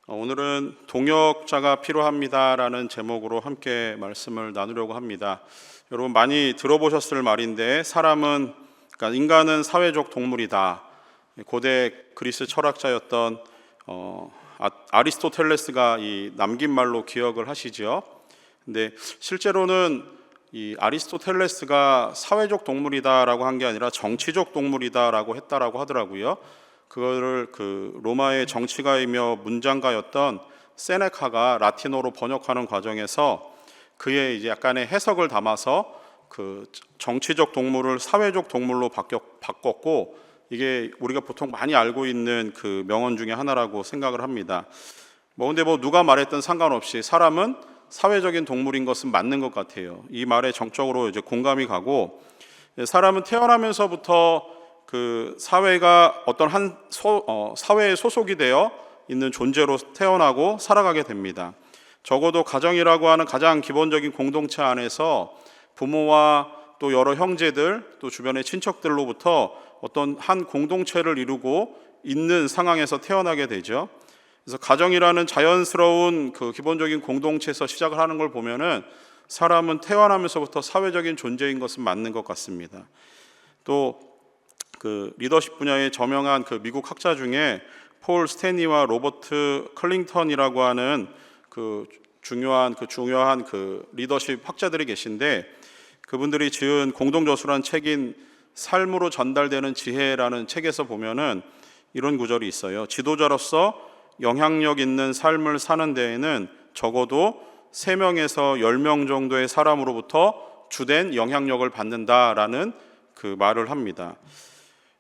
오늘은 동역자가 필요합니다라는 제목으로 함께 말씀을 나누려고 합니다. 여러분 많이 들어보셨을 말인데 그러니까 인간은 사회적 동물이다. 고대 그리스 철학자였던 아리스토텔레스가 남긴 말로 기억을 하시죠. 근데 실제로는 이 아리스토텔레스가 사회적 동물이다라고 한 게 아니라 정치적 동물이다라고 했다라고 하더라고요. 그거를 로마의 정치가이며 문장가였던 세네카가 라틴어로 번역하는 과정에서 그의 이제 약간의 해석을 담아서 그 정치적 동물을 사회적 동물로 바꿨고, 이게 우리가 보통 많이 알고 있는 그 명언 중에 하나라고 생각을 합니다. 근데 누가 말했든 상관없이 사람은 사회적인 동물인 것은 맞는 것 같아요. 이 말에 정적으로 이제 공감이 가고, 사람은 태어나면서부터 그 사회가 어떤 사회에 소속이 되어 있는 존재로 태어나고 살아가게 됩니다. 적어도 가정이라고 하는 가장 기본적인 공동체 안에서 부모와 또 여러 형제들, 또 주변의 친척들로부터 어떤 한 공동체를 이루고 있는 상황에서 태어나게 되죠. 그래서 가정이라는 자연스러운 그 기본적인 공동체에서 시작을 하는 걸 보면은 사람은 태어나면서부터 사회적인 존재인 것은 맞는 것 같습니다. 또 그 리더십 분야에 저명한 그 미국 학자 중에 폴 스탠리와 로버트 클링턴이라고 하는 그 중요한 그 리더십 학자들이 계신데, 그분들이 지은 공동저술한 책인 삶으로 전달되는 지혜라는 책에서 보면은 이런 구절이 있어요. 지도자로서 영향력 있는 삶을 사는 데에는 적어도 3명에서 10명 정도의 사람으로부터 주된 영향력을 받는다라는 그 말을 합니다.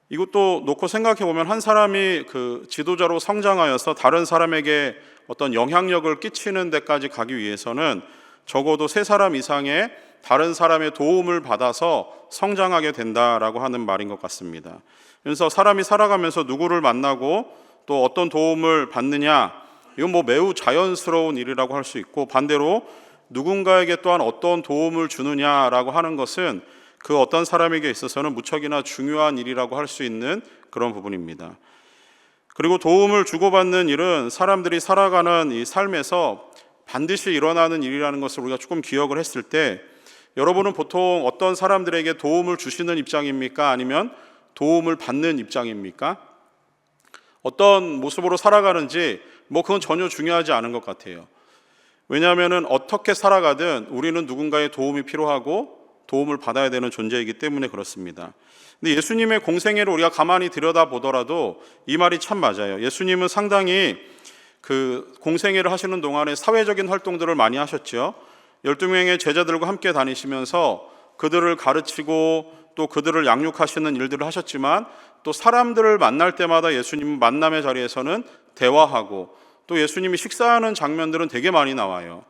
이것도 놓고 생각해 보면 한 사람이 그 지도자로 성장하여서 다른 사람에게 어떤 영향력을 끼치는 데까지 가기 위해서는 적어도 3사람 이상의 다른 사람의 도움을 받아서 성장하게 된다라고 하는 말인 것 같습니다. 그래서 사람이 살아가면서 누구를 만나고 또 어떤 도움을 받느냐, 이건 매우 자연스러운 일이라고 할 수 있고, 반대로 누군가에게 또한 어떤 도움을 주느냐라고 하는 것은 그 어떤 사람에게 있어서는 무척이나 중요한 일이라고 할 수 있는 그런 부분입니다. 그리고 도움을 주고받는 일은 사람들이 살아가는 이 삶에서 반드시 일어나는 일이라는 것을 우리가 조금 기억을 했을 때, 여러분은 보통 어떤 사람들에게 도움을 주시는 입장입니까? 아니면 도움을 받는 입장입니까? 어떤 모습으로 살아가는지 그건 전혀 중요하지 않은 것 같아요. 왜냐하면 어떻게 살아가든 우리는 누군가의 도움이 필요하고 도움을 받아야 되는 존재이기 때문에 그렇습니다. 근데 예수님의 공생애를 우리가 가만히 들여다보더라도 이 말이 참 맞아요. 예수님은 상당히 그 공생애를 하시는 동안에 사회적인 활동들을 많이 하셨죠. 12명의 제자들과 함께 다니시면서 그들을 가르치고 또 그들을 양육하시는 일들을 하셨지만, 또 사람들을 만날 때마다 예수님은 만남의 자리에서는 대화하고, 또 예수님이 식사하는 장면들은 되게 많이 나와요.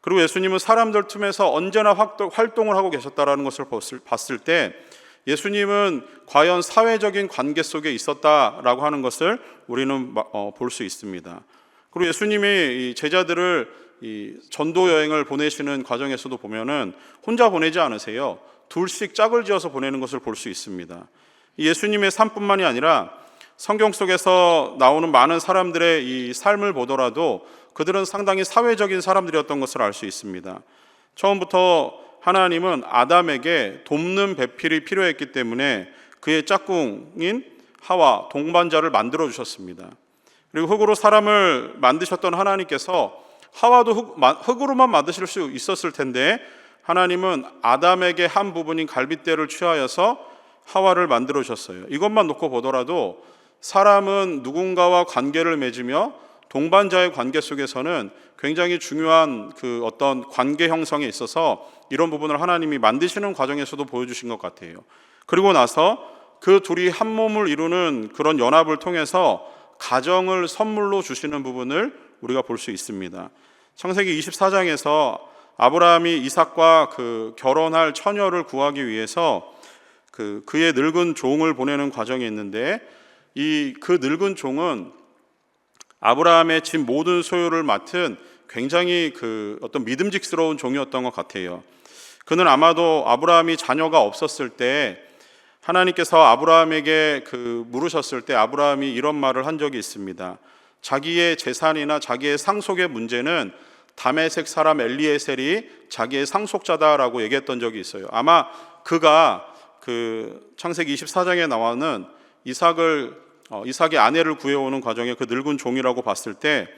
그리고 예수님은 사람들 틈에서 언제나 활동을 하고 계셨다라는 것을 봤을 때, 예수님은 과연 사회적인 관계 속에 있었다라고 하는 것을 우리는 볼 수 있습니다. 그리고 예수님이 이 제자들을 이 전도 여행을 보내시는 과정에서도 보면은 혼자 보내지 않으세요. 둘씩 짝을 지어서 보내는 것을 볼 수 있습니다. 예수님의 삶뿐만이 아니라 성경 속에서 나오는 많은 사람들의 이 삶을 보더라도 그들은 상당히 사회적인 사람들이었던 것을 알 수 있습니다. 처음부터 하나님은 아담에게 돕는 배필이 필요했기 때문에 그의 짝꿍인 하와 동반자를 만들어 주셨습니다. 그리고 흙으로 사람을 만드셨던 하나님께서 하와도 흙으로만 만드실 수 있었을 텐데, 하나님은 아담에게 한 부분인 갈빗대를 취하여서 하와를 만들어 주셨어요. 이것만 놓고 보더라도 사람은 누군가와 관계를 맺으며 동반자의 관계 속에서는 굉장히 중요한 그 어떤 관계 형성에 있어서 이런 부분을 하나님이 만드시는 과정에서도 보여주신 것 같아요. 그리고 나서 그 둘이 한 몸을 이루는 그런 연합을 통해서 가정을 선물로 주시는 부분을 우리가 볼 수 있습니다. 창세기 24장에서 아브라함이 이삭과 그 결혼할 처녀를 구하기 위해서 그의 늙은 종을 보내는 과정이 있는데, 그 늙은 종은 아브라함의 집 모든 소유를 맡은 굉장히 그 어떤 믿음직스러운 종이었던 것 같아요. 그는 아마도 아브라함이 자녀가 없었을 때 하나님께서 아브라함에게 물으셨을 때 아브라함이 이런 말을 한 적이 있습니다. 자기의 재산이나 자기의 상속의 문제는 다메섹 사람 엘리에셀이 자기의 상속자다라고 얘기했던 적이 있어요. 아마 그가 그 창세기 24장에 나와는 이삭의 아내를 구해오는 과정에 그 늙은 종이라고 봤을 때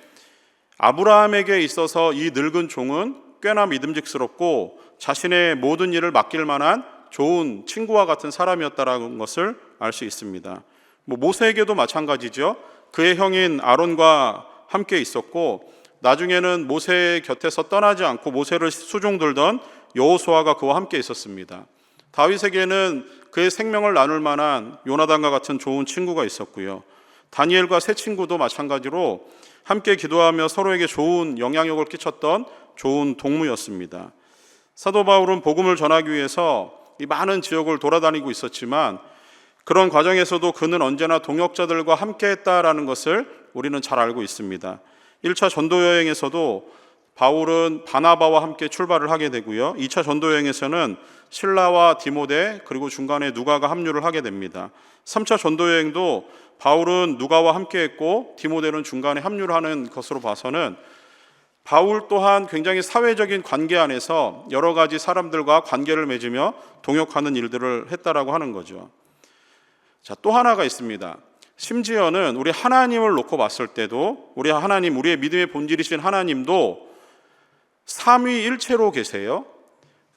아브라함에게 있어서 이 늙은 종은 꽤나 믿음직스럽고 자신의 모든 일을 맡길 만한 좋은 친구와 같은 사람이었다라는 것을 알 수 있습니다. 모세에게도 마찬가지죠. 그의 형인 아론과 함께 있었고 나중에는 모세 곁에서 떠나지 않고 모세를 수종들던 여호수아가 그와 함께 있었습니다. 다윗에게는 그의 생명을 나눌 만한 요나단과 같은 좋은 친구가 있었고요. 다니엘과 세 친구도 마찬가지로 함께 기도하며 서로에게 좋은 영향력을 끼쳤던 좋은 동무였습니다. 사도 바울은 복음을 전하기 위해서 이 많은 지역을 돌아다니고 있었지만 그런 과정에서도 그는 언제나 동역자들과 함께 했다라는 것을 우리는 잘 알고 있습니다. 1차 전도 여행에서도 바울은 바나바와 함께 출발을 하게 되고요. 2차 전도 여행에서는 실라와 디모데 그리고 중간에 누가가 합류를 하게 됩니다. 3차 전도 여행도 바울은 누가와 함께 했고 디모데는 중간에 합류를 하는 것으로 봐서는 바울 또한 굉장히 사회적인 관계 안에서 여러 가지 사람들과 관계를 맺으며 동역하는 일들을 했다라고 하는 거죠. 자, 또 하나가 있습니다. 심지어는 우리 하나님을 놓고 봤을 때도 우리의 믿음의 본질이신 하나님도 삼위일체로 계세요.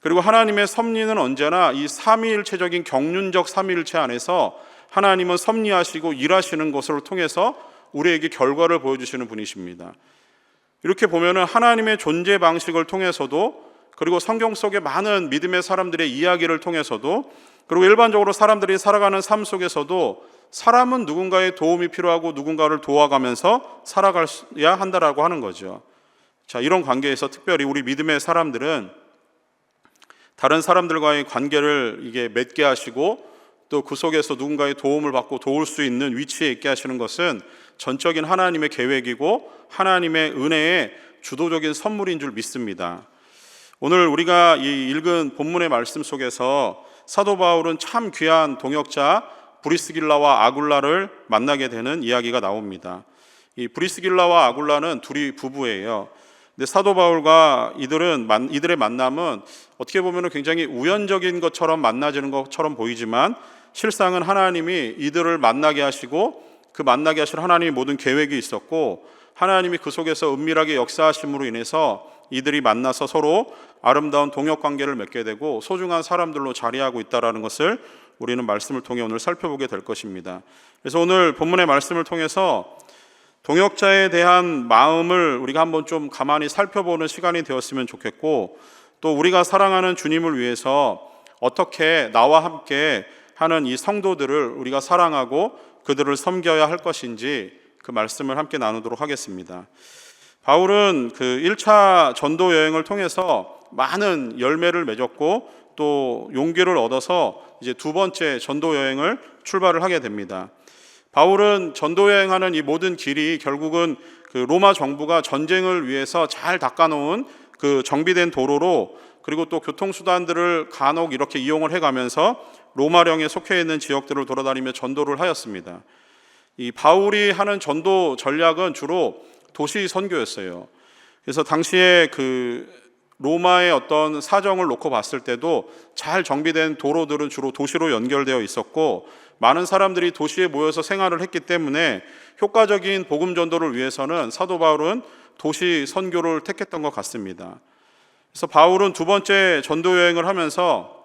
그리고 하나님의 섭리는 언제나 이 삼위일체적인 경륜적 삼위일체 안에서 하나님은 섭리하시고 일하시는 것을 통해서 우리에게 결과를 보여주시는 분이십니다. 이렇게 보면은 하나님의 존재 방식을 통해서도 그리고 성경 속의 많은 믿음의 사람들의 이야기를 통해서도 그리고 일반적으로 사람들이 살아가는 삶 속에서도 사람은 누군가의 도움이 필요하고 누군가를 도와가면서 살아가야 한다라고 하는 거죠. 자, 이런 관계에서 특별히 우리 믿음의 사람들은 다른 사람들과의 관계를 이게 맺게 하시고 또 그 속에서 누군가의 도움을 받고 도울 수 있는 위치에 있게 하시는 것은 전적인 하나님의 계획이고 하나님의 은혜의 주도적인 선물인 줄 믿습니다. 오늘 우리가 이 읽은 본문의 말씀 속에서 사도 바울은 참 귀한 동역자 브리스길라와 아굴라를 만나게 되는 이야기가 나옵니다. 이 브리스길라와 아굴라는 둘이 부부예요. 근데 사도 바울과 이들의 만남은 어떻게 보면 굉장히 우연적인 것처럼 만나지는 것처럼 보이지만 실상은 하나님이 이들을 만나게 하시고 그 만나게 하실 하나님의 모든 계획이 있었고 하나님이 그 속에서 은밀하게 역사하심으로 인해서 이들이 만나서 서로 아름다운 동역 관계를 맺게 되고 소중한 사람들로 자리하고 있다는 것을 우리는 말씀을 통해 오늘 살펴보게 될 것입니다. 그래서 오늘 본문의 말씀을 통해서 동역자에 대한 마음을 우리가 한번 좀 가만히 살펴보는 시간이 되었으면 좋겠고 또 우리가 사랑하는 주님을 위해서 어떻게 나와 함께 하는 이 성도들을 우리가 사랑하고 그들을 섬겨야 할 것인지 그 말씀을 함께 나누도록 하겠습니다. 바울은 그 1차 전도 여행을 통해서 많은 열매를 맺었고 또 용기를 얻어서 이제 두 번째 전도 여행을 출발을 하게 됩니다. 바울은 전도 여행하는 이 모든 길이 결국은 그 로마 정부가 전쟁을 위해서 잘 닦아놓은 그 정비된 도로로 그리고 또 교통수단들을 간혹 이렇게 이용을 해가면서 로마령에 속해 있는 지역들을 돌아다니며 전도를 하였습니다. 이 바울이 하는 전도 전략은 주로 도시 선교였어요. 그래서 당시에 그 로마의 어떤 사정을 놓고 봤을 때도 잘 정비된 도로들은 주로 도시로 연결되어 있었고 많은 사람들이 도시에 모여서 생활을 했기 때문에 효과적인 복음 전도를 위해서는 사도 바울은 도시 선교를 택했던 것 같습니다. 그래서 바울은 두 번째 전도 여행을 하면서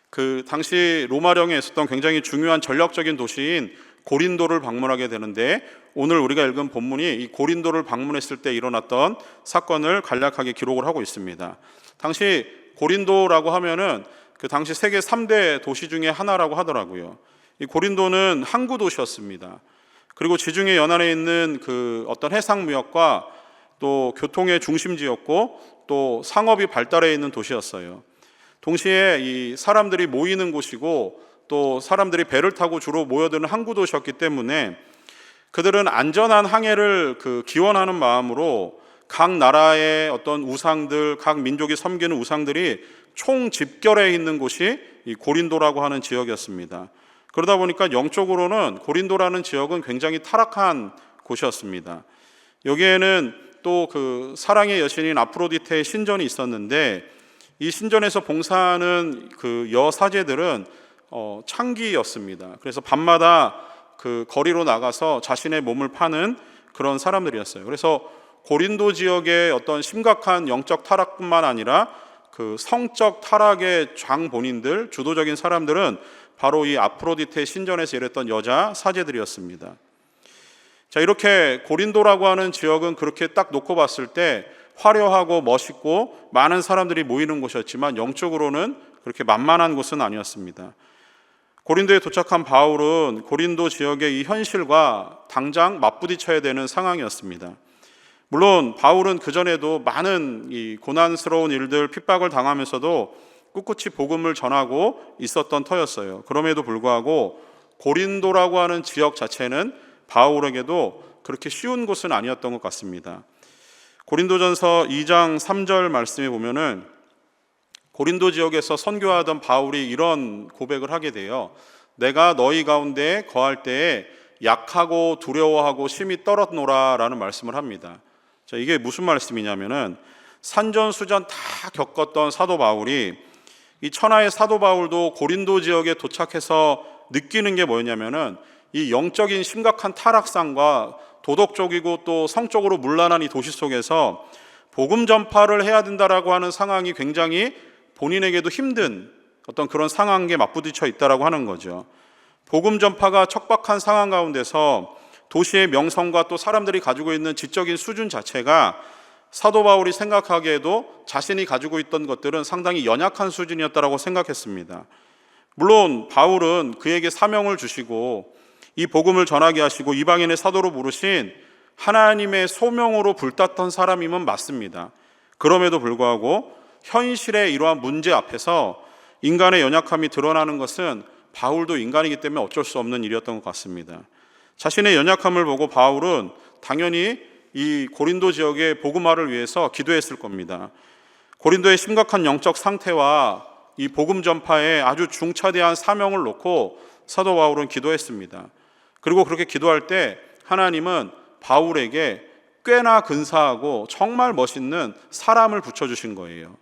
그 당시 로마령에 있었던 굉장히 중요한 전략적인 도시인 고린도를 방문하게 되는데 오늘 우리가 읽은 본문이 이 고린도를 방문했을 때 일어났던 사건을 간략하게 기록을 하고 있습니다. 당시 고린도라고 하면은 그 당시 세계 3대 도시 중에 하나라고 하더라고요. 이 고린도는 항구 도시였습니다. 그리고 지중해 연안에 있는 그 어떤 해상 무역과 또 교통의 중심지였고 또 상업이 발달해 있는 도시였어요. 동시에 이 사람들이 모이는 곳이고 또 사람들이 배를 타고 주로 모여드는 항구 도시였기 때문에 그들은 안전한 항해를 기원하는 마음으로 각 나라의 어떤 우상들, 각 민족이 섬기는 우상들이 총집결해 있는 곳이 이 고린도라고 하는 지역이었습니다. 그러다 보니까 영적으로는 고린도라는 지역은 굉장히 타락한 곳이었습니다. 여기에는 또 그 사랑의 여신인 아프로디테의 신전이 있었는데, 이 신전에서 봉사하는 그 여사제들은 창기였습니다. 그래서 밤마다 그 거리로 나가서 자신의 몸을 파는 그런 사람들이었어요. 그래서 고린도 지역의 어떤 심각한 영적 타락뿐만 아니라 그 성적 타락의 장본인들, 주도적인 사람들은 바로 이 아프로디테 신전에서 일했던 여자 사제들이었습니다. 자, 이렇게 고린도라고 하는 지역은 그렇게 딱 놓고 봤을 때 화려하고 멋있고 많은 사람들이 모이는 곳이었지만 영적으로는 그렇게 만만한 곳은 아니었습니다. 고린도에 도착한 바울은 고린도 지역의 이 현실과 당장 맞부딪혀야 되는 상황이었습니다. 물론 바울은 그전에도 많은 이 고난스러운 일들, 핍박을 당하면서도 꿋꿋이 복음을 전하고 있었던 터였어요. 그럼에도 불구하고 고린도라고 하는 지역 자체는 바울에게도 그렇게 쉬운 곳은 아니었던 것 같습니다. 고린도전서 2장 3절 말씀에 보면은 고린도 지역에서 선교하던 바울이 이런 고백을 하게 돼요. 내가 너희 가운데 거할 때에 약하고 두려워하고 심히 떨었노라 라는 말씀을 합니다. 자, 이게 무슨 말씀이냐면은 산전수전 다 겪었던 사도 바울이, 이 천하의 사도 바울도 고린도 지역에 도착해서 느끼는 게 뭐였냐면은 이 영적인 심각한 타락상과 도덕적이고 또 성적으로 문란한 이 도시 속에서 복음 전파를 해야 된다라고 하는 상황이 굉장히 본인에게도 힘든 어떤 그런 상황에 맞부딪혀 있다라고 하는 거죠. 복음 전파가 척박한 상황 가운데서 도시의 명성과 또 사람들이 가지고 있는 지적인 수준 자체가 사도 바울이 생각하기에도 자신이 가지고 있던 것들은 상당히 연약한 수준이었다라고 생각했습니다. 물론 바울은 그에게 사명을 주시고 이 복음을 전하게 하시고 이방인의 사도로 부르신 하나님의 소명으로 불탔던 사람임은 맞습니다. 그럼에도 불구하고 현실의 이러한 문제 앞에서 인간의 연약함이 드러나는 것은 바울도 인간이기 때문에 어쩔 수 없는 일이었던 것 같습니다. 자신의 연약함을 보고 바울은 당연히 이 고린도 지역의 복음화를 위해서 기도했을 겁니다. 고린도의 심각한 영적 상태와 이 복음 전파에 아주 중차대한 사명을 놓고 사도 바울은 기도했습니다. 그리고 그렇게 기도할 때 하나님은 바울에게 꽤나 근사하고 정말 멋있는 사람을 붙여주신 거예요.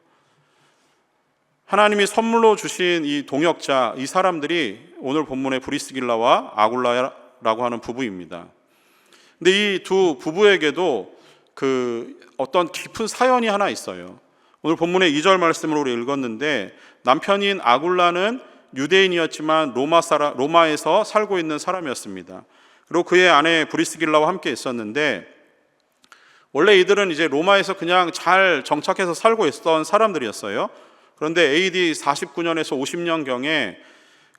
하나님이 선물로 주신 이 동역자, 이 사람들이 오늘 본문의 브리스길라와 아굴라라고 하는 부부입니다. 근데 이 두 부부에게도 그 어떤 깊은 사연이 하나 있어요. 오늘 본문의 2절 말씀을 우리 읽었는데, 남편인 아굴라는 유대인이었지만 로마에서 살고 있는 사람이었습니다. 그리고 그의 아내 브리스길라와 함께 있었는데, 원래 이들은 이제 로마에서 그냥 잘 정착해서 살고 있었던 사람들이었어요. 그런데 AD 49년에서 50년경에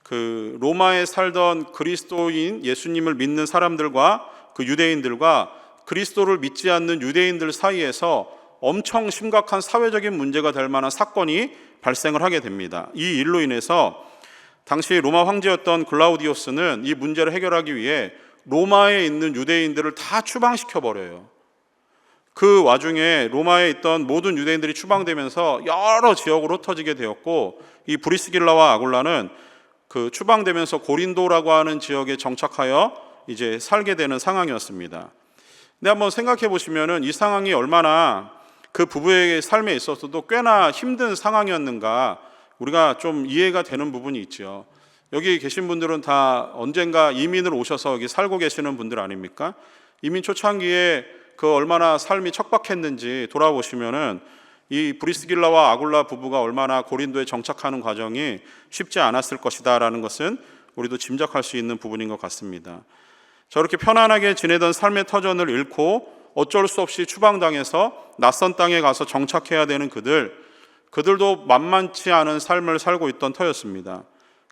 그 로마에 살던 그리스도인 예수님을 믿는 사람들과 그 유대인들과 그리스도를 믿지 않는 유대인들 사이에서 엄청 심각한 사회적인 문제가 될 만한 사건이 발생을 하게 됩니다. 이 일로 인해서 당시 로마 황제였던 글라우디오스는 이 문제를 해결하기 위해 로마에 있는 유대인들을 다 추방시켜 버려요. 그 와중에 로마에 있던 모든 유대인들이 추방되면서 여러 지역으로 흩어지게 되었고, 이 브리스길라와 아굴라는 그 추방되면서 고린도라고 하는 지역에 정착하여 이제 살게 되는 상황이었습니다. 근데 한번 생각해 보시면은 이 상황이 얼마나 그 부부의 삶에 있어서도 꽤나 힘든 상황이었는가 우리가 좀 이해가 되는 부분이 있죠. 여기 계신 분들은 다 언젠가 이민을 오셔서 여기 살고 계시는 분들 아닙니까? 이민 초창기에 그 얼마나 삶이 척박했는지 돌아보시면은 이 브리스길라와 아굴라 부부가 얼마나 고린도에 정착하는 과정이 쉽지 않았을 것이다라는 것은 우리도 짐작할 수 있는 부분인 것 같습니다. 저렇게 편안하게 지내던 삶의 터전을 잃고 어쩔 수 없이 추방당해서 낯선 땅에 가서 정착해야 되는 그들도 만만치 않은 삶을 살고 있던 터였습니다.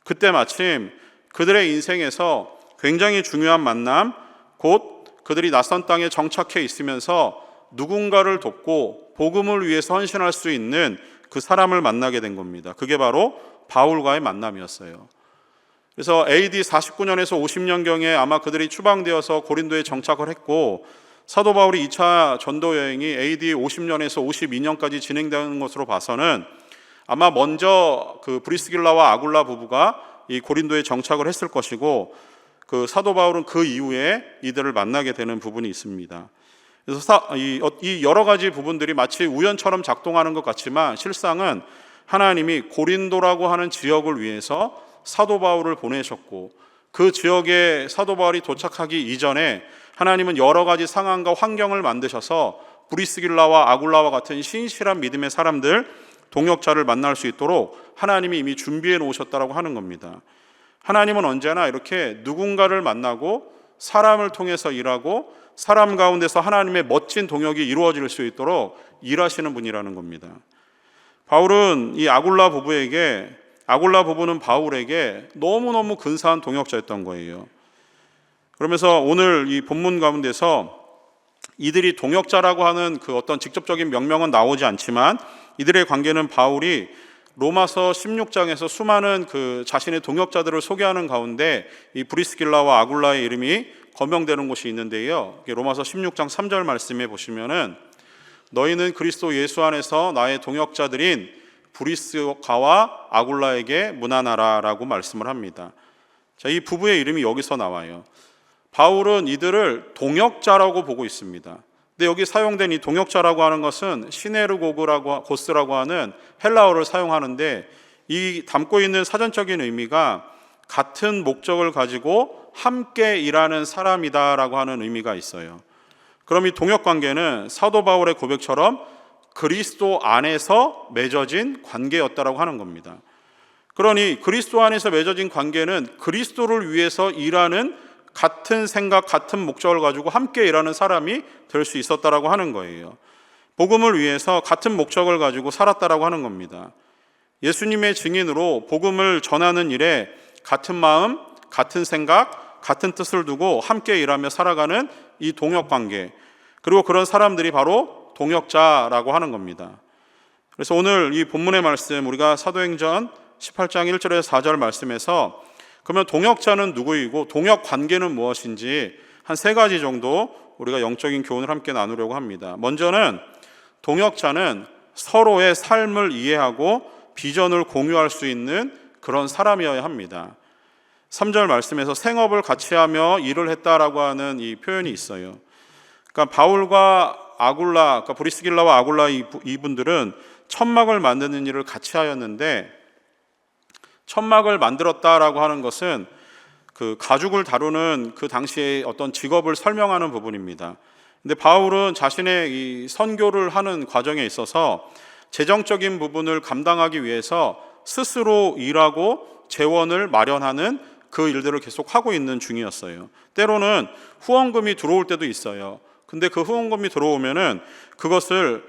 그때 마침 그들의 인생에서 굉장히 중요한 만남, 곧 그들이 낯선 땅에 정착해 있으면서 누군가를 돕고 복음을 위해서 헌신할 수 있는 그 사람을 만나게 된 겁니다. 그게 바로 바울과의 만남이었어요. 그래서 AD 49년에서 50년경에 아마 그들이 추방되어서 고린도에 정착을 했고, 사도 바울이 2차 전도 여행이 AD 50년에서 52년까지 진행되는 것으로 봐서는 아마 먼저 그 브리스길라와 아굴라 부부가 이 고린도에 정착을 했을 것이고, 그 사도 바울은 그 이후에 이들을 만나게 되는 부분이 있습니다. 그래서 이 여러 가지 부분들이 마치 우연처럼 작동하는 것 같지만 실상은 하나님이 고린도라고 하는 지역을 위해서 사도 바울을 보내셨고, 그 지역에 사도 바울이 도착하기 이전에 하나님은 여러 가지 상황과 환경을 만드셔서 브리스길라와 아굴라와 같은 신실한 믿음의 사람들, 동역자를 만날 수 있도록 하나님이 이미 준비해 놓으셨다고 하는 겁니다. 하나님은 언제나 이렇게 누군가를 만나고 사람을 통해서 일하고 사람 가운데서 하나님의 멋진 동역이 이루어질 수 있도록 일하시는 분이라는 겁니다. 바울은 이 아굴라 부부는 바울에게 너무너무 근사한 동역자였던 거예요. 그러면서 오늘 이 본문 가운데서 이들이 동역자라고 하는 그 어떤 직접적인 명명은 나오지 않지만 이들의 관계는 바울이 로마서 16장에서 수많은 그 자신의 동역자들을 소개하는 가운데 이 브리스길라와 아굴라의 이름이 거명되는 곳이 있는데요. 로마서 16장 3절 말씀에 보시면은 너희는 그리스도 예수 안에서 나의 동역자들인 브리스가와 아굴라에게 문안하라라고 말씀을 합니다. 자, 이 부부의 이름이 여기서 나와요. 바울은 이들을 동역자라고 보고 있습니다. 근데 여기 사용된 이 동역자라고 하는 것은 고스라고 하는 헬라어를 사용하는데, 이 담고 있는 사전적인 의미가 같은 목적을 가지고 함께 일하는 사람이다라고 하는 의미가 있어요. 그럼 이 동역 관계는 사도 바울의 고백처럼 그리스도 안에서 맺어진 관계였다라고 하는 겁니다. 그러니 그리스도 안에서 맺어진 관계는 그리스도를 위해서 일하는, 같은 생각, 같은 목적을 가지고 함께 일하는 사람이 될 수 있었다라고 하는 거예요. 복음을 위해서 같은 목적을 가지고 살았다라고 하는 겁니다. 예수님의 증인으로 복음을 전하는 일에 같은 마음, 같은 생각, 같은 뜻을 두고 함께 일하며 살아가는 이 동역 관계, 그리고 그런 사람들이 바로 동역자라고 하는 겁니다. 그래서 오늘 이 본문의 말씀, 우리가 사도행전 18장 1절에서 4절 말씀에서 그러면 동역자는 누구이고 동역 관계는 무엇인지 한 3가지 정도 우리가 영적인 교훈을 함께 나누려고 합니다. 먼저는 동역자는 서로의 삶을 이해하고 비전을 공유할 수 있는 그런 사람이어야 합니다. 3절 말씀에서 생업을 같이 하며 일을 했다라고 하는 이 표현이 있어요. 그러니까 바울과 아굴라, 그러니까 브리스길라와 아굴라 이분들은 천막을 만드는 일을 같이 하였는데, 천막을 만들었다라고 하는 것은 그 가죽을 다루는 그 당시의 어떤 직업을 설명하는 부분입니다. 근데 바울은 자신의 이 선교를 하는 과정에 있어서 재정적인 부분을 감당하기 위해서 스스로 일하고 재원을 마련하는 그 일들을 계속 하고 있는 중이었어요. 때로는 후원금이 들어올 때도 있어요. 근데 그 후원금이 들어오면은 그것을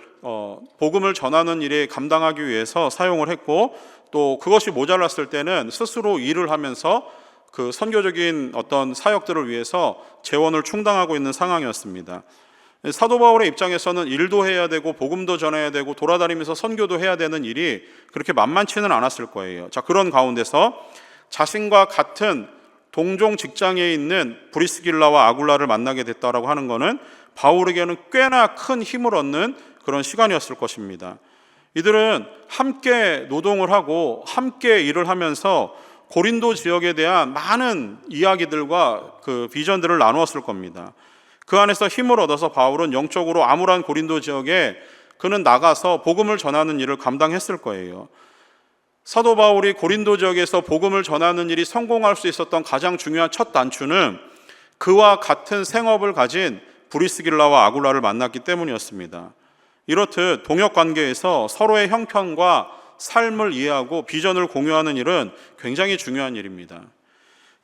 복음을 전하는 일에 감당하기 위해서 사용을 했고, 또 그것이 모자랐을 때는 스스로 일을 하면서 그 선교적인 어떤 사역들을 위해서 재원을 충당하고 있는 상황이었습니다. 사도 바울의 입장에서는 일도 해야 되고 복음도 전해야 되고 돌아다니면서 선교도 해야 되는 일이 그렇게 만만치는 않았을 거예요. 자, 그런 가운데서 자신과 같은 동종 직장에 있는 브리스길라와 아굴라를 만나게 됐다라고 하는 것은 바울에게는 꽤나 큰 힘을 얻는 그런 시간이었을 것입니다. 이들은 함께 노동을 하고 함께 일을 하면서 고린도 지역에 대한 많은 이야기들과 그 비전들을 나누었을 겁니다. 그 안에서 힘을 얻어서 바울은 영적으로 암울한 고린도 지역에 그는 나가서 복음을 전하는 일을 감당했을 거예요. 사도 바울이 고린도 지역에서 복음을 전하는 일이 성공할 수 있었던 가장 중요한 첫 단추는 그와 같은 생업을 가진 브리스길라와 아굴라를 만났기 때문이었습니다. 이렇듯 동역 관계에서 서로의 형편과 삶을 이해하고 비전을 공유하는 일은 굉장히 중요한 일입니다.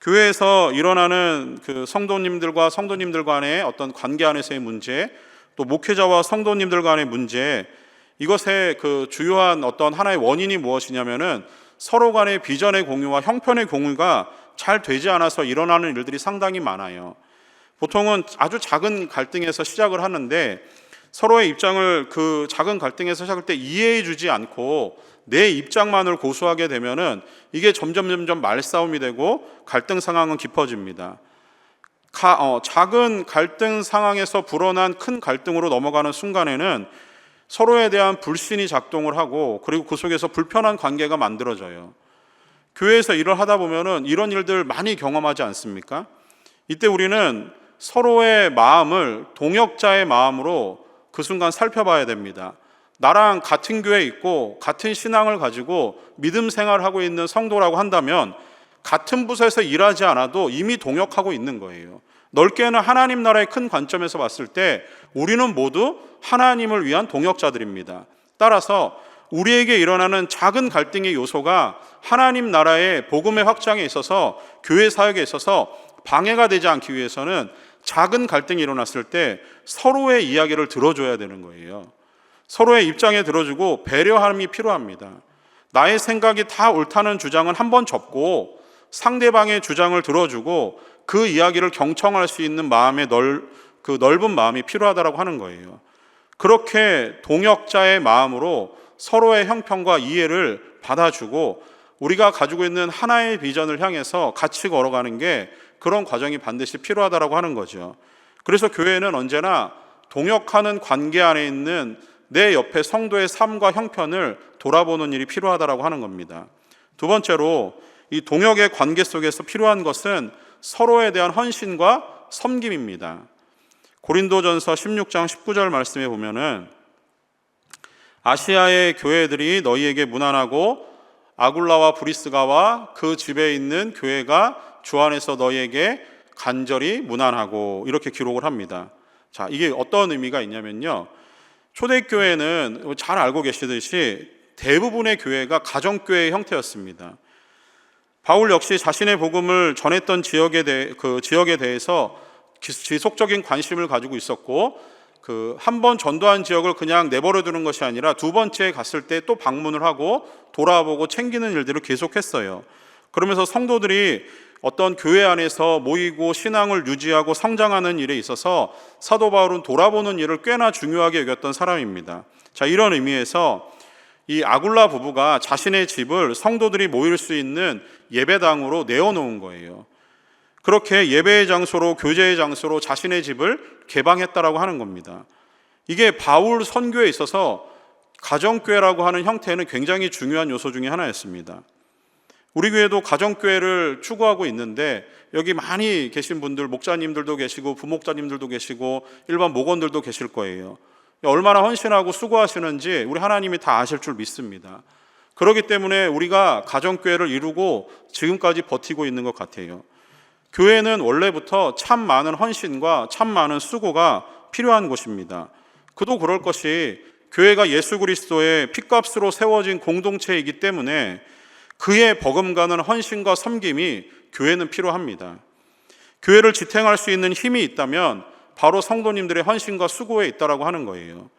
교회에서 일어나는 그 성도님들과 성도님들 간의 어떤 관계 안에서의 문제, 또 목회자와 성도님들 간의 문제, 이것의 그 주요한 어떤 하나의 원인이 무엇이냐면은 서로 간의 비전의 공유와 형편의 공유가 잘 되지 않아서 일어나는 일들이 상당히 많아요. 보통은 아주 작은 갈등에서 시작을 하는데 서로의 입장을 그 작은 갈등에서 시작할 때 이해해 주지 않고 내 입장만을 고수하게 되면은 이게 점점 말싸움이 되고 갈등 상황은 깊어집니다. 작은 갈등 상황에서 불어난 큰 갈등으로 넘어가는 순간에는 서로에 대한 불신이 작동을 하고, 그리고 그 속에서 불편한 관계가 만들어져요. 교회에서 일을 하다 보면은 이런 일들 많이 경험하지 않습니까? 이때 우리는 서로의 마음을 동역자의 마음으로 그 순간 살펴봐야 됩니다. 나랑 같은 교회에 있고 같은 신앙을 가지고 믿음 생활을 하고 있는 성도라고 한다면 같은 부서에서 일하지 않아도 이미 동역하고 있는 거예요. 넓게는 하나님 나라의 큰 관점에서 봤을 때 우리는 모두 하나님을 위한 동역자들입니다. 따라서 우리에게 일어나는 작은 갈등의 요소가 하나님 나라의 복음의 확장에 있어서, 교회 사역에 있어서 방해가 되지 않기 위해서는 작은 갈등이 일어났을 때 서로의 이야기를 들어줘야 되는 거예요. 서로의 입장에 들어주고 배려함이 필요합니다. 나의 생각이 다 옳다는 주장은 한번 접고 상대방의 주장을 들어주고 그 이야기를 경청할 수 있는 마음의 그 넓은 마음이 필요하다고 하는 거예요. 그렇게 동역자의 마음으로 서로의 형편과 이해를 받아주고 우리가 가지고 있는 하나의 비전을 향해서 같이 걸어가는 게, 그런 과정이 반드시 필요하다고 하는 거죠. 그래서 교회는 언제나 동역하는 관계 안에 있는 내 옆에 성도의 삶과 형편을 돌아보는 일이 필요하다고 하는 겁니다. 두 번째로, 이 동역의 관계 속에서 필요한 것은 서로에 대한 헌신과 섬김입니다. 고린도전서 16장 19절 말씀에 보면은 아시아의 교회들이 너희에게 문안하고 아굴라와 브리스가와 그 집에 있는 교회가 주 안에서 너희에게 간절히 문안하고, 이렇게 기록을 합니다. 자, 이게 어떤 의미가 있냐면요, 초대교회는 잘 알고 계시듯이 대부분의 교회가 가정교회의 형태였습니다. 바울 역시 자신의 복음을 전했던 지역에 대해서 지속적인 관심을 가지고 있었고, 한 번 전도한 지역을 그냥 내버려 두는 것이 아니라 두 번째 갔을 때 또 방문을 하고 돌아보고 챙기는 일들을 계속했어요. 그러면서 성도들이 어떤 교회 안에서 모이고 신앙을 유지하고 성장하는 일에 있어서 사도 바울은 돌아보는 일을 꽤나 중요하게 여겼던 사람입니다. 자, 이런 의미에서 이 아굴라 부부가 자신의 집을 성도들이 모일 수 있는 예배당으로 내어놓은 거예요. 그렇게 예배의 장소로, 교제의 장소로 자신의 집을 개방했다라고 하는 겁니다. 이게 바울 선교에 있어서 가정교회라고 하는 형태는 굉장히 중요한 요소 중에 하나였습니다. 우리 교회도 가정교회를 추구하고 있는데, 여기 많이 계신 분들, 목자님들도 계시고 부목자님들도 계시고 일반 목원들도 계실 거예요. 얼마나 헌신하고 수고하시는지 우리 하나님이 다 아실 줄 믿습니다. 그렇기 때문에 우리가 가정교회를 이루고 지금까지 버티고 있는 것 같아요. 교회는 원래부터 참 많은 헌신과 참 많은 수고가 필요한 곳입니다. 그도 그럴 것이, 교회가 예수 그리스도의 핏값으로 세워진 공동체이기 때문에 그의 버금가는 헌신과 섬김이 교회는 필요합니다. 교회를 지탱할 수 있는 힘이 있다면 바로 성도님들의 헌신과 수고에 있다라고 하는 거예요.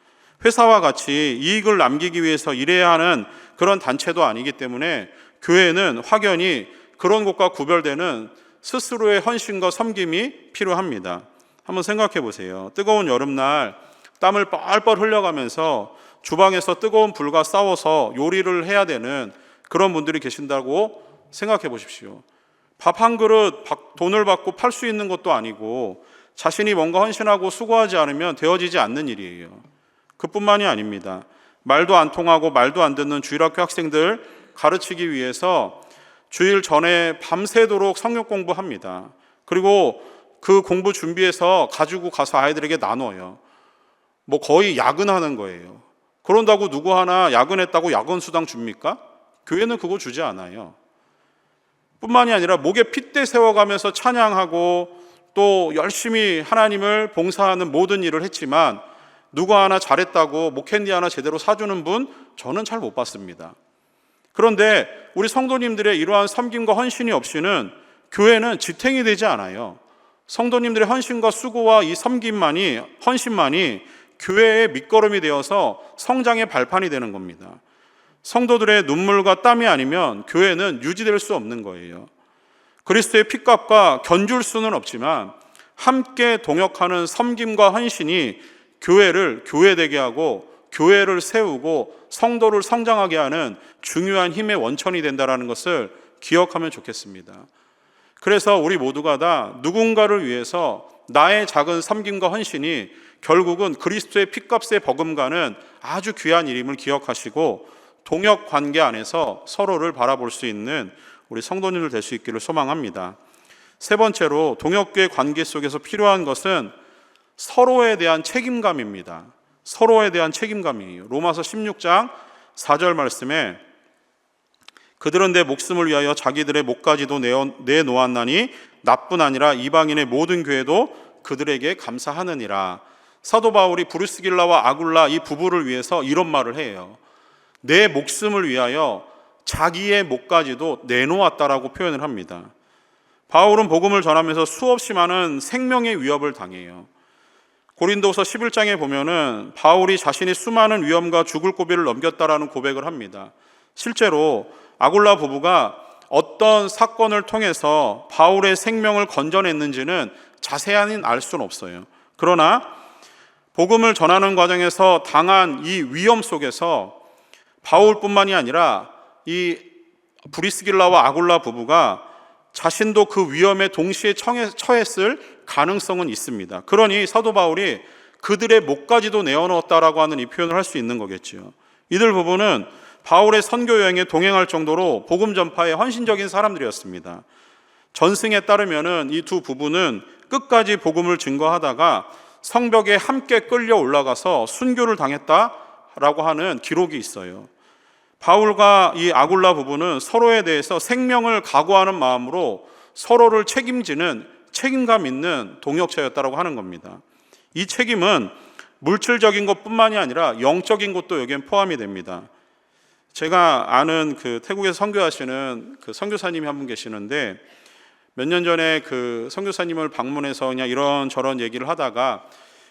회사와 같이 이익을 남기기 위해서 일해야 하는 그런 단체도 아니기 때문에 교회는 확연히 그런 곳과 구별되는 스스로의 헌신과 섬김이 필요합니다. 한번 생각해 보세요. 뜨거운 여름날 땀을 뻘뻘 흘려가면서 주방에서 뜨거운 불과 싸워서 요리를 해야 되는 그런 분들이 계신다고 생각해 보십시오. 밥 한 그릇 돈을 받고 팔 수 있는 것도 아니고 자신이 뭔가 헌신하고 수고하지 않으면 되어지지 않는 일이에요. 그뿐만이 아닙니다. 말도 안 통하고 말도 안 듣는 주일학교 학생들 가르치기 위해서 주일 전에 밤새도록 성경 공부합니다. 그리고 그 공부 준비해서 가지고 가서 아이들에게 나눠요. 거의 야근하는 거예요. 그런다고 누구 하나 야근했다고 야근 수당 줍니까? 교회는 그거 주지 않아요. 뿐만이 아니라 목에 핏대 세워가면서 찬양하고 또 열심히 하나님을 봉사하는 모든 일을 했지만 누구 하나 잘했다고 목캔디 하나 제대로 사주는 분 저는 잘 못 봤습니다. 그런데 우리 성도님들의 이러한 섬김과 헌신이 없이는 교회는 지탱이 되지 않아요. 성도님들의 헌신과 수고와 이 섬김만이, 헌신만이 교회의 밑거름이 되어서 성장의 발판이 되는 겁니다. 성도들의 눈물과 땀이 아니면 교회는 유지될 수 없는 거예요. 그리스도의 핏값과 견줄 수는 없지만 함께 동역하는 섬김과 헌신이 교회를 교회되게 하고 교회를 세우고 성도를 성장하게 하는 중요한 힘의 원천이 된다는 것을 기억하면 좋겠습니다. 그래서 우리 모두가 다 누군가를 위해서 나의 작은 섬김과 헌신이 결국은 그리스도의 핏값에 버금가는 아주 귀한 일임을 기억하시고 동역 관계 안에서 서로를 바라볼 수 있는 우리 성도님들 될 수 있기를 소망합니다. 세 번째로 동역교회 관계 속에서 필요한 것은 서로에 대한 책임감입니다. 서로에 대한 책임감이에요. 로마서 16장 4절 말씀에 그들은 내 목숨을 위하여 자기들의 목까지도 내놓았나니 나뿐 아니라 이방인의 모든 교회도 그들에게 감사하느니라. 사도 바울이 브루스길라와 아굴라 이 부부를 위해서 이런 말을 해요. 내 목숨을 위하여 자기의 목까지도 내놓았다라고 표현을 합니다. 바울은 복음을 전하면서 수없이 많은 생명의 위협을 당해요. 고린도서 11장에 보면은 바울이 자신이 수많은 위험과 죽을 고비를 넘겼다라는 고백을 합니다. 실제로 아굴라 부부가 어떤 사건을 통해서 바울의 생명을 건져냈는지는 자세히는 알 수는 없어요. 그러나 복음을 전하는 과정에서 당한 이 위험 속에서 바울뿐만이 아니라 이 브리스길라와 아굴라 부부가 자신도 그 위험에 동시에 처했을 가능성은 있습니다. 그러니 사도 바울이 그들의 목까지도 내어놓았다라고 하는 이 표현을 할 수 있는 거겠죠. 이들 부부는 바울의 선교 여행에 동행할 정도로 복음 전파에 헌신적인 사람들이었습니다. 전승에 따르면은 이 두 부부는 끝까지 복음을 증거하다가 성벽에 함께 끌려 올라가서 순교를 당했다라고 하는 기록이 있어요. 바울과 이 아굴라 부부는 서로에 대해서 생명을 각오하는 마음으로 서로를 책임지는 책임감 있는 동역자였다라고 하는 겁니다. 이 책임은 물질적인 것뿐만이 아니라 영적인 것도 여기에 포함이 됩니다. 제가 아는 그 태국에서 선교하시는 그 선교사님이 한 분 계시는데 몇 년 전에 그 선교사님을 방문해서 그냥 이런저런 얘기를 하다가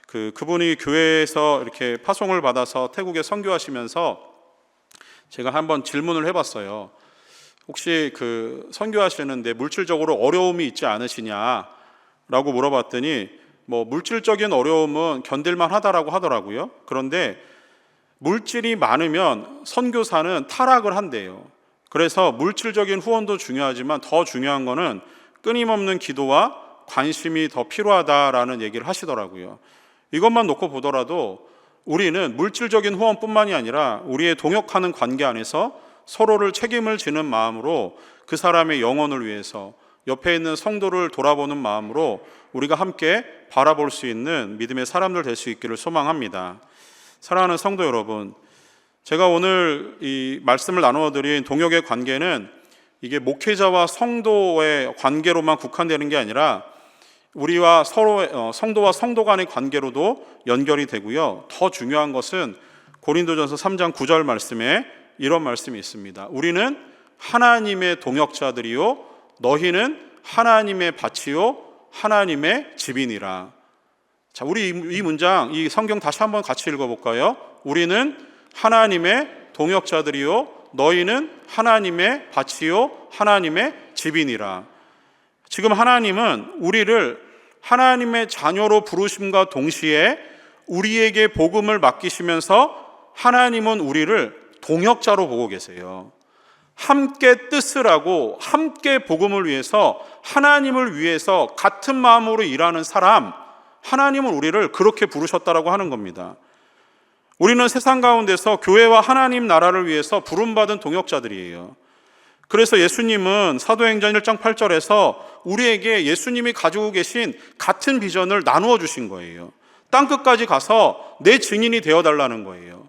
그분이 교회에서 이렇게 파송을 받아서 태국에 선교하시면서 제가 한번 질문을 해봤어요. 혹시 그 선교하시는데 물질적으로 어려움이 있지 않으시냐라고 물어봤더니 뭐 물질적인 어려움은 견딜만 하다라고 하더라고요. 그런데 물질이 많으면 선교사는 타락을 한대요. 그래서 물질적인 후원도 중요하지만 더 중요한 거는 끊임없는 기도와 관심이 더 필요하다라는 얘기를 하시더라고요. 이것만 놓고 보더라도 우리는 물질적인 후원뿐만이 아니라 우리의 동역하는 관계 안에서 서로를 책임을 지는 마음으로 그 사람의 영혼을 위해서 옆에 있는 성도를 돌아보는 마음으로 우리가 함께 바라볼 수 있는 믿음의 사람들 될 수 있기를 소망합니다. 사랑하는 성도 여러분, 제가 오늘 이 말씀을 나누어 드린 동역의 관계는 이게 목회자와 성도의 관계로만 국한되는 게 아니라 우리와 서로의 성도와 성도 간의 관계로도 연결이 되고요. 더 중요한 것은 고린도전서 3장 9절 말씀에 이런 말씀이 있습니다. 우리는 하나님의 동역자들이요 너희는 하나님의 밭이요 하나님의 집이니라. 자, 우리 이 문장, 이 성경 다시 한번 같이 읽어볼까요? 우리는 하나님의 동역자들이요 너희는 하나님의 밭이요 하나님의 집이니라. 지금 하나님은 우리를 하나님의 자녀로 부르심과 동시에 우리에게 복음을 맡기시면서 하나님은 우리를 동역자로 보고 계세요. 함께 뜻을 하고 함께 복음을 위해서 하나님을 위해서 같은 마음으로 일하는 사람, 하나님은 우리를 그렇게 부르셨다라고 하는 겁니다. 우리는 세상 가운데서 교회와 하나님 나라를 위해서 부름받은 동역자들이에요. 그래서 예수님은 사도행전 1장 8절에서 우리에게 예수님이 가지고 계신 같은 비전을 나누어 주신 거예요. 땅끝까지 가서 내 증인이 되어달라는 거예요.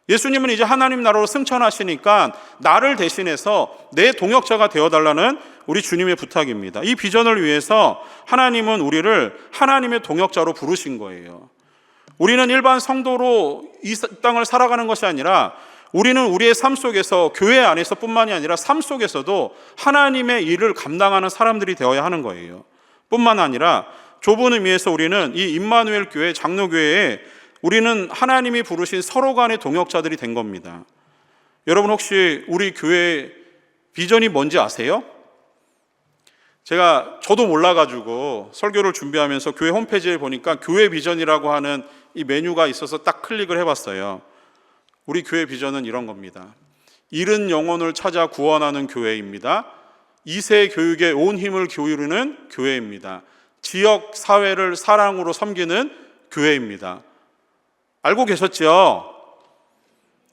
예수님은 이제 하나님 나라로 승천하시니까 나를 대신해서 내 동역자가 되어달라는 우리 주님의 부탁입니다. 이 비전을 위해서 하나님은 우리를 하나님의 동역자로 부르신 거예요. 우리는 일반 성도로 이 땅을 살아가는 것이 아니라 우리는 우리의 삶 속에서 교회 안에서 뿐만이 아니라 삶 속에서도 하나님의 일을 감당하는 사람들이 되어야 하는 거예요. 뿐만 아니라 좁은 의미에서 우리는 이 임마누엘 교회 장로교회에 우리는 하나님이 부르신 서로 간의 동역자들이 된 겁니다. 여러분 혹시 우리 교회 비전이 뭔지 아세요? 저도 몰라가지고 설교를 준비하면서 교회 홈페이지에 보니까 교회 비전이라고 하는 이 메뉴가 있어서 딱 클릭을 해봤어요. 우리 교회 비전은 이런 겁니다. 잃은 영혼을 찾아 구원하는 교회입니다. 2세 교육에 온 힘을 기울이는 교회입니다. 지역 사회를 사랑으로 섬기는 교회입니다. 알고 계셨죠?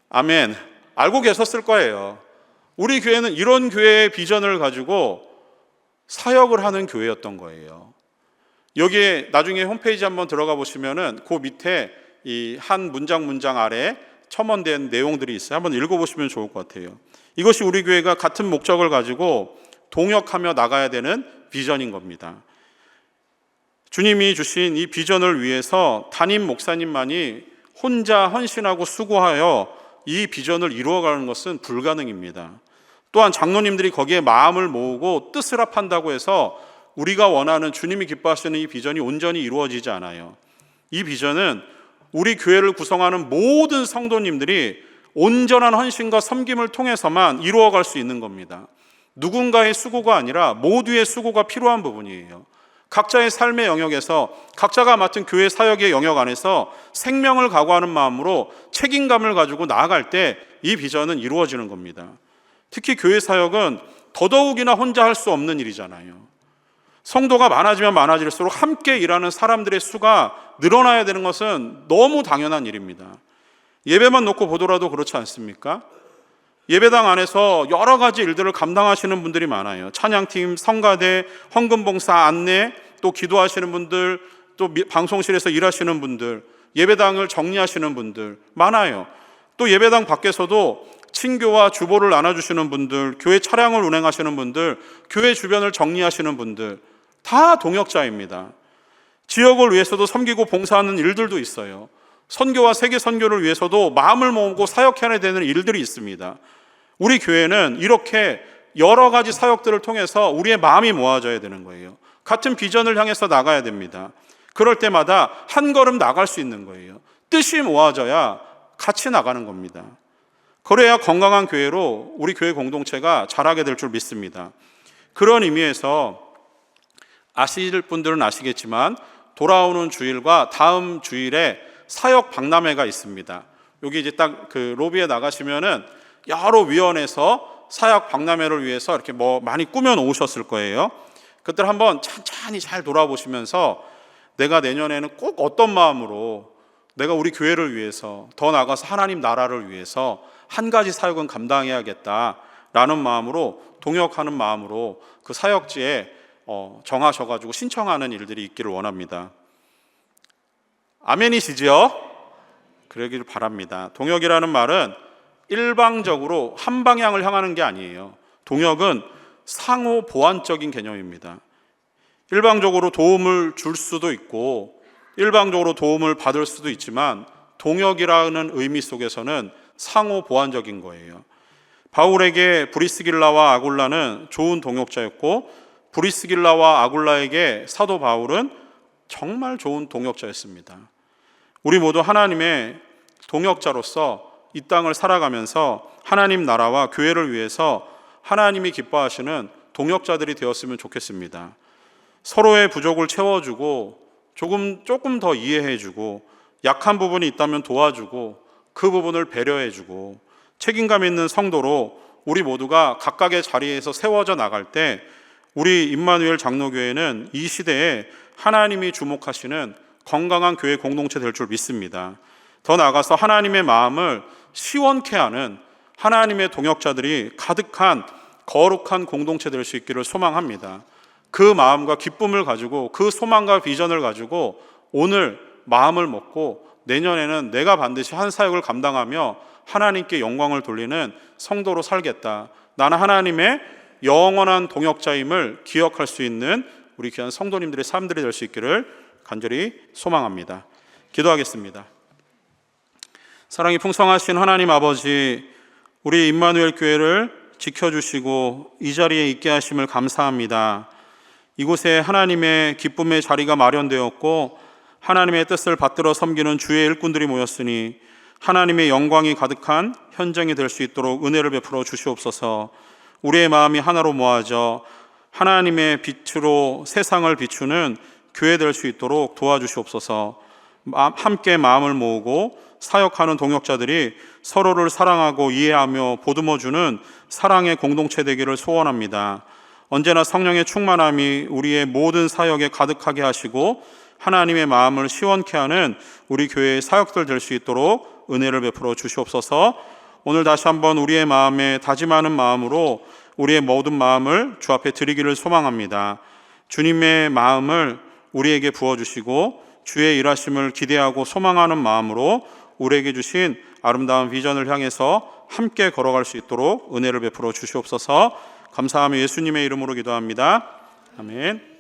아멘. 알고 계셨을 거예요. 우리 교회는 이런 교회의 비전을 가지고 사역을 하는 교회였던 거예요. 여기에 나중에 홈페이지 한번 들어가 보시면은 그 밑에 이 한 문장 아래 첨언된 내용들이 있어요. 한번 읽어보시면 좋을 것 같아요. 이것이 우리 교회가 같은 목적을 가지고 동역하며 나가야 되는 비전인 겁니다. 주님이 주신 이 비전을 위해서 담임 목사님만이 혼자 헌신하고 수고하여 이 비전을 이루어가는 것은 불가능입니다. 또한 장로님들이 거기에 마음을 모으고 뜻을 합한다고 해서 우리가 원하는 주님이 기뻐하시는 이 비전이 온전히 이루어지지 않아요. 이 비전은 우리 교회를 구성하는 모든 성도님들이 온전한 헌신과 섬김을 통해서만 이루어갈 수 있는 겁니다. 누군가의 수고가 아니라 모두의 수고가 필요한 부분이에요. 각자의 삶의 영역에서 각자가 맡은 교회 사역의 영역 안에서 생명을 각오하는 마음으로 책임감을 가지고 나아갈 때 이 비전은 이루어지는 겁니다. 특히 교회 사역은 더더욱이나 혼자 할 수 없는 일이잖아요. 성도가 많아지면 많아질수록 함께 일하는 사람들의 수가 늘어나야 되는 것은 너무 당연한 일입니다. 예배만 놓고 보더라도 그렇지 않습니까? 예배당 안에서 여러 가지 일들을 감당하시는 분들이 많아요. 찬양팀, 성가대, 헌금봉사, 안내, 또 기도하시는 분들, 또 방송실에서 일하시는 분들, 예배당을 정리하시는 분들 많아요. 또 예배당 밖에서도 친교와 주보를 나눠주시는 분들, 교회 차량을 운행하시는 분들, 교회 주변을 정리하시는 분들 다 동역자입니다. 지역을 위해서도 섬기고 봉사하는 일들도 있어요. 선교와 세계 선교를 위해서도 마음을 모으고 사역해야 되는 일들이 있습니다. 우리 교회는 이렇게 여러 가지 사역들을 통해서 우리의 마음이 모아져야 되는 거예요. 같은 비전을 향해서 나가야 됩니다. 그럴 때마다 한 걸음 나갈 수 있는 거예요. 뜻이 모아져야 같이 나가는 겁니다. 그래야 건강한 교회로 우리 교회 공동체가 자라게 될 줄 믿습니다. 그런 의미에서 아실 분들은 아시겠지만 돌아오는 주일과 다음 주일에 사역 박람회가 있습니다. 여기 이제 딱 그 로비에 나가시면은 여러 위원회에서 사역 박람회를 위해서 이렇게 뭐 많이 꾸며 놓으셨을 거예요. 그때 한번 천천히 잘 돌아보시면서 내가 내년에는 꼭 어떤 마음으로 내가 우리 교회를 위해서 더 나아가서 하나님 나라를 위해서 한 가지 사역은 감당해야겠다라는 마음으로 동역하는 마음으로 그 사역지에 정하셔가지고 신청하는 일들이 있기를 원합니다. 아멘이시지요? 그러기를 바랍니다. 동역이라는 말은 일방적으로 한 방향을 향하는 게 아니에요. 동역은 상호 보완적인 개념입니다. 일방적으로 도움을 줄 수도 있고 일방적으로 도움을 받을 수도 있지만 동역이라는 의미 속에서는 상호 보완적인 거예요. 바울에게 브리스길라와 아굴라는 좋은 동역자였고 브리스길라와 아굴라에게 사도 바울은 정말 좋은 동역자였습니다. 우리 모두 하나님의 동역자로서 이 땅을 살아가면서 하나님 나라와 교회를 위해서 하나님이 기뻐하시는 동역자들이 되었으면 좋겠습니다. 서로의 부족을 채워주고 조금 더 이해해주고 약한 부분이 있다면 도와주고 그 부분을 배려해주고 책임감 있는 성도로 우리 모두가 각각의 자리에서 세워져 나갈 때 우리 임마누엘 장로교회는 이 시대에 하나님이 주목하시는 건강한 교회 공동체 될 줄 믿습니다. 더 나아가서 하나님의 마음을 시원케 하는 하나님의 동역자들이 가득한 거룩한 공동체 될 수 있기를 소망합니다. 그 마음과 기쁨을 가지고 그 소망과 비전을 가지고 오늘 마음을 먹고 내년에는 내가 반드시 한 사역을 감당하며 하나님께 영광을 돌리는 성도로 살겠다. 나는 하나님의 영원한 동역자임을 기억할 수 있는 우리 귀한 성도님들의 삶들이 될 수 있기를 간절히 소망합니다. 기도하겠습니다. 사랑이 풍성하신 하나님 아버지, 우리 임마누엘 교회를 지켜주시고 이 자리에 있게 하심을 감사합니다. 이곳에 하나님의 기쁨의 자리가 마련되었고 하나님의 뜻을 받들어 섬기는 주의 일꾼들이 모였으니 하나님의 영광이 가득한 현장이 될 수 있도록 은혜를 베풀어 주시옵소서. 우리의 마음이 하나로 모아져 하나님의 빛으로 세상을 비추는 교회 될 수 있도록 도와주시옵소서. 함께 마음을 모으고 사역하는 동역자들이 서로를 사랑하고 이해하며 보듬어주는 사랑의 공동체 되기를 소원합니다. 언제나 성령의 충만함이 우리의 모든 사역에 가득하게 하시고 하나님의 마음을 시원케 하는 우리 교회의 사역들 될 수 있도록 은혜를 베풀어 주시옵소서. 오늘 다시 한번 우리의 마음에 다짐하는 마음으로 우리의 모든 마음을 주 앞에 드리기를 소망합니다. 주님의 마음을 우리에게 부어주시고 주의 일하심을 기대하고 소망하는 마음으로 우리에게 주신 아름다운 비전을 향해서 함께 걸어갈 수 있도록 은혜를 베풀어 주시옵소서. 감사하며 예수님의 이름으로 기도합니다. 아멘.